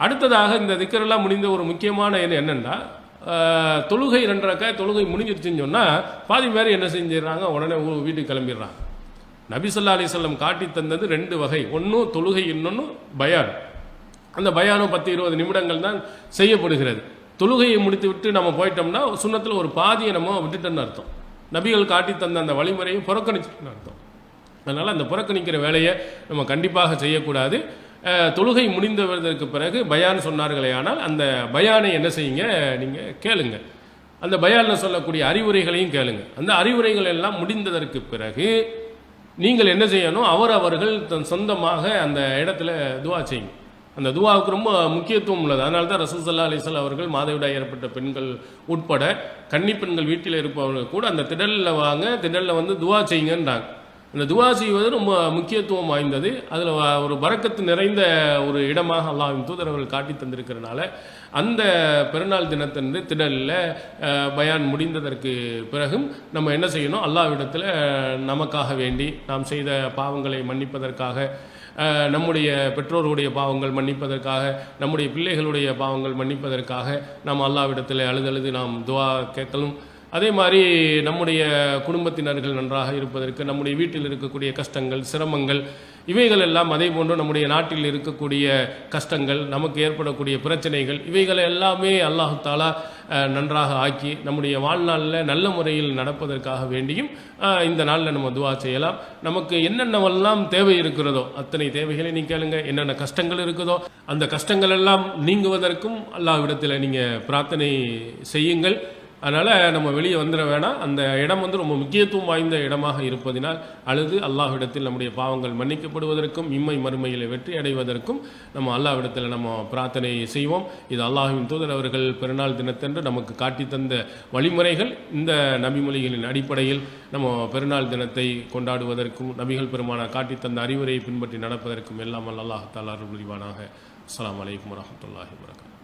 அடுத்ததாக இந்த திக்கரெல்லாம் முடிந்த ஒரு முக்கியமான என்னென்னா, தொழுகை 2 ரக்காத் தொழுகை முடிஞ்சிருச்சுன்னு சொன்னால் பாதி பேர் என்ன செஞ்சிடறாங்க, உடனே வீட்டுக்கு கிளம்பிடுறாங்க. நபி ஸல்லல்லாஹு அலைஹி வஸல்லம் காட்டி தந்தது 2 வகை. ஒன்று தொழுகை, இன்னொன்று பயான். அந்த பயானும் 10-20 நிமிடங்கள் தான் செய்யப்படுகிறது. தொழுகையை முடித்து விட்டு நம்ம போயிட்டோம்னா சுன்னத்தில் ஒரு பாதியை நம்ம விட்டுட்டோன்னு அர்த்தம். நபிகள் காட்டி தந்த அந்த வழிமுறையை புறக்கணிச்சுன்னு அர்த்தம். அதனால் அந்த புறக்கணிக்கிற வேலையை நம்ம கண்டிப்பாக செய்யக்கூடாது. தொழுகை முடிந்ததற்கு பிறகு பயான் சொன்னார்களே, ஆனால் அந்த பயானை என்ன செய்யுங்க, நீங்கள் கேளுங்க. அந்த பயானில் சொல்லக்கூடிய அறிவுரைகளையும் கேளுங்க. அந்த அறிவுரைகள் எல்லாம் முடிந்ததற்கு பிறகு நீங்கள் என்ன செய்யணும், அவர்கள் தன் சொந்தமாக அந்த இடத்துல துவா செய்யுங்க. அந்த துவாவுக்கு ரொம்ப முக்கியத்துவம் உள்ளது. அதனால தான் ரசூல் ஸல்லல்லாஹு அலைஹி வஸல்லம் அவர்கள் மாதவிடாய் ஏற்பட்ட பெண்கள் உட்பட கன்னி பெண்கள் வீட்டில் இருப்பவர்கள் கூட அந்த திடலில் வாங்க, திடலில் வந்து துவா செய்யுங்கன்றாங்க. அந்த துவா செய்வது ரொம்ப முக்கியத்துவம் வாய்ந்தது. அதில் ஒரு பரக்கத்து நிறைந்த ஒரு இடமாக அல்லாஹ்வின் தூதர் அவர்கள் காட்டி தந்திருக்கிறனால அந்த பெருநாள் தினத்தன்று திடலில் பயான் முடிந்ததற்கு பிறகும் நம்ம என்ன செய்யணும், அல்லாஹ்விடத்தில் நமக்காக வேண்டி நாம் செய்த பாவங்களை மன்னிப்பதற்காக, நம்முடைய பெற்றோர்களுடைய பாவங்கள் மன்னிப்பதற்காக, நம்முடைய பிள்ளைகளுடைய பாவங்கள் மன்னிப்பதற்காக நாம் அல்லாஹ்விடத்தில் அழுது நாம் துவா கேட்கலும். அதே மாதிரி நம்முடைய குடும்பத்தினர்கள் நன்றாக இருப்பதற்கு, நம்முடைய வீட்டில் இருக்கக்கூடிய கஷ்டங்கள், சிரமங்கள், இவைகள் எல்லாம் அதே போன்று நம்முடைய நாட்டில் இருக்கக்கூடிய கஷ்டங்கள், நமக்கு ஏற்படக்கூடிய பிரச்சனைகள், இவைகள் எல்லாமே அல்லாஹு தாலா நன்றாக ஆக்கி நம்முடைய வாழ்நாளில் நல்ல முறையில் நடப்பதற்காக வேண்டியும் இந்த நாளில் நம்ம துவா செய்யலாம். நமக்கு என்னென்னவெல்லாம் தேவை இருக்கிறதோ அத்தனை தேவைகளை நீங்கள் கேளுங்க. என்னென்ன கஷ்டங்கள் இருக்குதோ அந்த கஷ்டங்கள் எல்லாம் நீங்குவதற்கும் அல்லாஹ்விடத்தில் நீங்கள் பிரார்த்தனை செய்யுங்கள். அதனால் நம்ம வெளியே வந்துட வேணாம். அந்த இடம் வந்து ரொம்ப முக்கியத்துவம் வாய்ந்த இடமாக இருப்பதினால் அழுது அல்லாஹ்விடத்தில் நம்முடைய பாவங்கள் மன்னிக்கப்படுவதற்கும் இம்மை மறுமையில் வெற்றி அடைவதற்கும் நம்ம அல்லாஹ்விடத்தில் நம்ம பிரார்த்தனை செய்வோம். இது அல்லாஹ்வின் தூதர் அவர்கள் பெருநாள் தினத்தன்று நமக்கு காட்டி தந்த வழிமுறைகள். இந்த நபிமொழிகளின் அடிப்படையில் நம்ம பெருநாள் தினத்தை கொண்டாடுவதற்கும் நபிகள் பெருமான காட்டி தந்த அறிவுரையை பின்பற்றி நடப்பதற்கும் எல்லாம் அல்லாஹ் தஆலா அருள் புரிவானாக. அஸ்ஸலாமு அலைக்கும் வரஹ்மத்துல்லாஹி வபரகாத்துஹு.